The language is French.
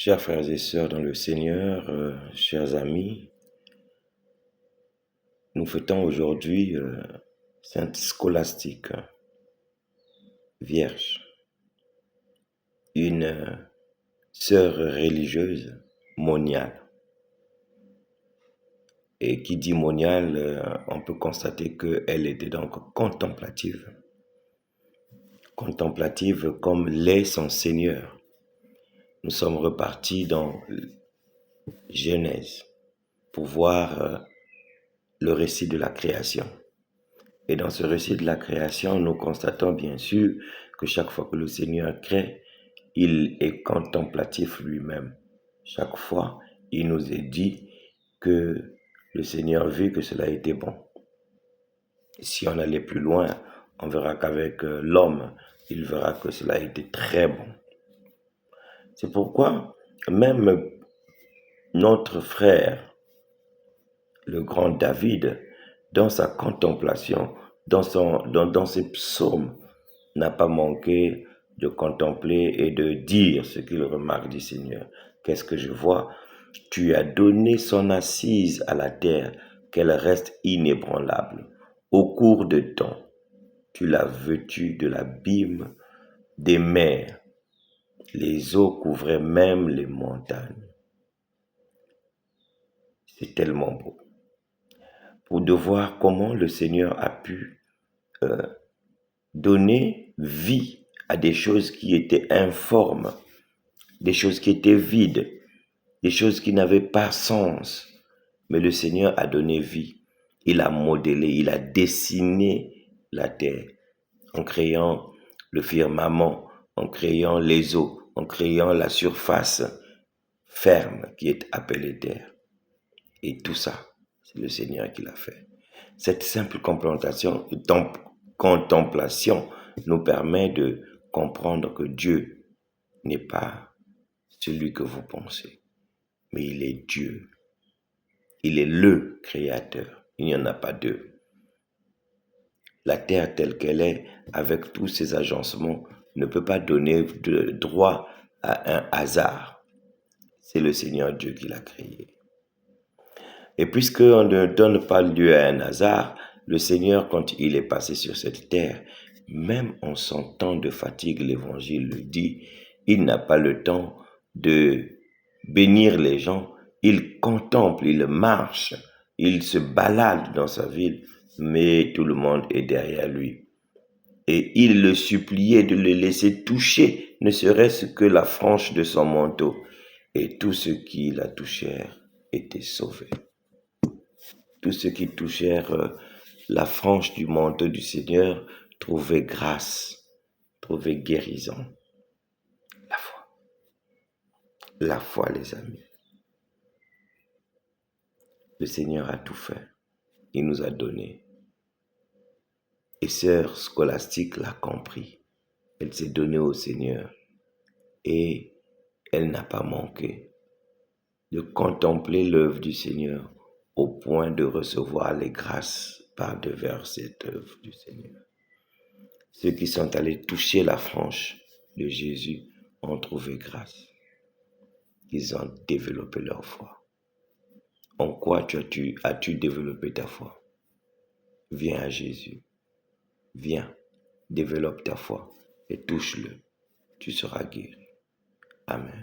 Chers frères et sœurs dans le Seigneur, chers amis, nous fêtons aujourd'hui Sainte Scolastique, Vierge, une sœur religieuse moniale. Et qui dit moniale, on peut constater qu'elle était donc contemplative. Contemplative comme l'est son Seigneur. Nous sommes repartis dans Genèse pour voir le récit de la création. Et dans ce récit de la création, nous constatons bien sûr que chaque fois que le Seigneur crée, il est contemplatif lui-même. Chaque fois, il nous est dit que le Seigneur vit que cela était bon. Et si on allait plus loin, on verra qu'avec l'homme, il verra que cela était très bon. C'est pourquoi même notre frère, le grand David, dans sa contemplation, dans ses psaumes, n'a pas manqué de contempler et de dire ce qu'il remarque du Seigneur. Qu'est-ce que je vois? Tu as donné son assise à la terre, qu'elle reste inébranlable. Au cours de temps, tu l'as vêtue de l'abîme des mers. Les eaux couvraient même les montagnes. C'est tellement beau. Pour de voir comment le Seigneur a pu donner vie à des choses qui étaient informes, des choses qui étaient vides, des choses qui n'avaient pas sens. Mais le Seigneur a donné vie. Il a modélé, il a dessiné la terre en créant le firmament, en créant les eaux, en créant la surface ferme qui est appelée terre. Et tout ça, c'est le Seigneur qui l'a fait. Cette simple contemplation nous permet de comprendre que Dieu n'est pas celui que vous pensez, mais il est Dieu. Il est le Créateur. Il n'y en a pas deux. La terre telle qu'elle est, avec tous ses agencements, ne peut pas donner de droit à un hasard. C'est le Seigneur Dieu qui l'a créé. Et puisqu'on ne donne pas lieu à un hasard, le Seigneur, quand il est passé sur cette terre, même en son temps de fatigue, l'Évangile le dit, il n'a pas le temps de bénir les gens, il contemple, il marche, il se balade dans sa ville, mais tout le monde est derrière lui. Et il le suppliait de le laisser toucher, ne serait-ce que la frange de son manteau. Et tous ceux qui la touchèrent étaient sauvés. Tous ceux qui touchèrent la frange du manteau du Seigneur trouvaient grâce, trouvaient guérison. La foi. La foi, les amis. Le Seigneur a tout fait. Il nous a donné. Et sœur Scolastique l'a compris. Elle s'est donnée au Seigneur. Et elle n'a pas manqué de contempler l'œuvre du Seigneur au point de recevoir les grâces par-devers cette œuvre du Seigneur. Ceux qui sont allés toucher la frange de Jésus ont trouvé grâce. Ils ont développé leur foi. En quoi as-tu développé ta foi? Viens à Jésus. Viens, développe ta foi et touche-le. Tu seras guéri. Amen.